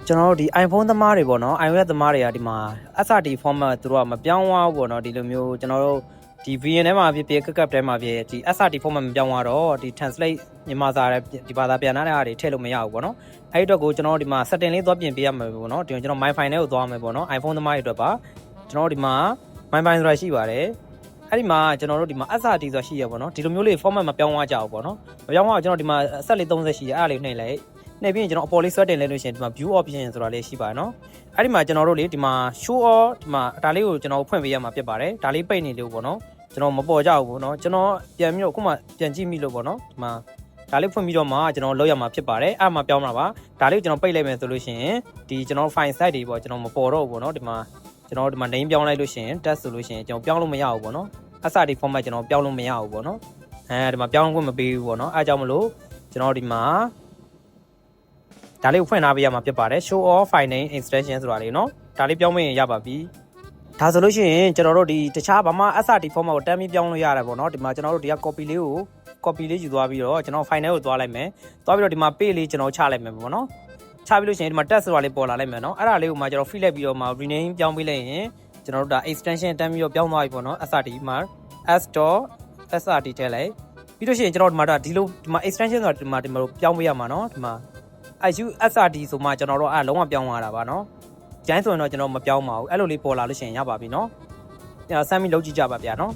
ကျွန်တော်တို့ဒီ iPhone သမားတွေပေါ့နော် iOS သမားတွေကဒီမှာ SRT format သူတို့ကမပြောင်းသွားဘူးပေါ့နော်ဒီလိုမျိုးကျွန်တော်တို့ဒီ VN ထဲမှာဖြစ်ဖြစ် CapCut ထဲမှာဖြစ်ဒီ SRT format မပြောင်းသွားတော့ဒီ translate မြန်မာစာဒီဘာသာပြန်ထားတဲ့အားတွေထည့်လို့မရဘူးပေါ့နော်အဲ့ဒီအတွက်ကိုကျွန်တော်တို့ဒီမှာ setting လေးသွားပြင်ပေးရမှာပေါ့နော်ဒီကျွန်တော် MyFi ထဲကိုသွားမယ်ပေါ့နော် iPhone သမားတွေအတွက်ပါကျွန်တော်တို့ဒီမှာ MyFi ဆိုတာရှိပါတယ်အဲ့ဒီမှာကျွန်တော်တို့ဒီမှာ SRT ဆိုတာရှိရပေါ့နော်ဒီလိုမျိုးလေး format မပြောင်းသွားကြဘူးပေါ့နော်မပြောင်းသွားကျွန်တော်ဒီမှာအဆက်လေး30ရှိရအဲ့ဒါလေးနှိပ်လိုက်နှိပ်ပြီးရင်ကျွန်တော်အပေါ်လေးဆွဲတင်လိုက်လို့ရှိရင်ဒီမှာ view option ဆိုတာလေးရှိပါတယ်နော်အဲ့ဒီမှာကျွန်တော်တို့လေဒီမှာ show all ဒီမှာဒါလေးကိုကျွန်တော်ဖွင့်ပေးရမှာဖြစ်ပါတယ်ဒါလေးပိတ်နေလို့ပေါ့နော်ကျွန်တော်မပေါ်ကြဘူးပေါ့နော်ကျွန်တော်ပြန်ပြီးတော့ခုမှပြန်ကြည့်မိလို့ပေါ့နော်ဒီမှာဒါလေးဖွင့်ပြီးတော့မှကျွန်တော်လောက်ရမှာဖြစ်ပါတယ်အဲ့မှာပြောင်းမှာပါဒါလေးကိုကျွန်တော်ပိတ်လိုက်မယ်ဆိုလို့ရှိရင်ဒီကျွန်တော် file site တွေပေါ့ကျွန်တော်မပေါ်တော့ဘူးပေါ့နော်ဒီမှာကျွန်တော်ဒီမှာ name ပြောင်းလိုက်လို့ရှိရင် test ဆိုလို့ရှိရင်ကျွန်တော်ပြောင်းလို့မရဘူးပေါ့နော် SRT format ကျွန်တော်ပြောင်းလို့မရဘူးပေါ့နော်အဲဒီမှာပြောင်းခွင့်မပေးဘူးပေါ့နော်အဲအကြောင်းမလို့ကျွန်တော်ဒီမှာဒါလေးကိုဖွင့်ထားပေးရမှာဖြစ်ပါတယ် show all file name extension ဆိုတာလေးเนาะဒါလေးပြောင်းမရင်ရပါပြီဒါဆိုလို့ရှိရင်ကျွန်တော်တို့ဒီတခြားဘာမှ SRT format ကိုတန်းပြီးပြောင်းလို့ရတယ်ပေါ့နော်ဒီမှာကျွန်တော်တို့ဒီက copy လေးယူသွားပြီးတော့ကျွန်တော် file ကိုသွားလိုက်မယ်သွားပြီးတော့ဒီမှာ page လေးကျွန်တော်ချလိုက်မယ်ပေါ့နော်ချပြီးလို့ရှိရင်ဒီမှာ text ဆိုတာလေးပေါ်လာလိုက်မယ်เนาะအဲ့ဒါလေးကိုမှကျွန်တော် fill လိုက်ပြီးတော့မှ rename ပြောင်းပေးလိုက်ရင်ကျွန်တော်တို့ဒါ extension တန်းပြီးတော့ပြောင်းသွားပြီပေါ့နော် SRT မှာ s.srt ထည့်လိုက်ပြီးလို့ရှိရင်ကျွန်တော်ဒီမှာဒီလိုဒီမှာ extension ဆိုတာဒီမှာပြောင်းပေးရမှာเนาะဒီမှာ IU SRT ဆိုမှကျွန်တော်တို့အဲ့လုံးဝပြောင်းသွားတာပါเนาะကျိုင်းဆိုရင်တော့ကျွန်တော်မပြောင်းပါဘူးအဲ့လိုလေးပေါ်လာလို့ရှိရင်ရပါပြီเนาะဆမ်းပြီးလုပ်ကြည့်ကြပါဗျာเนาะ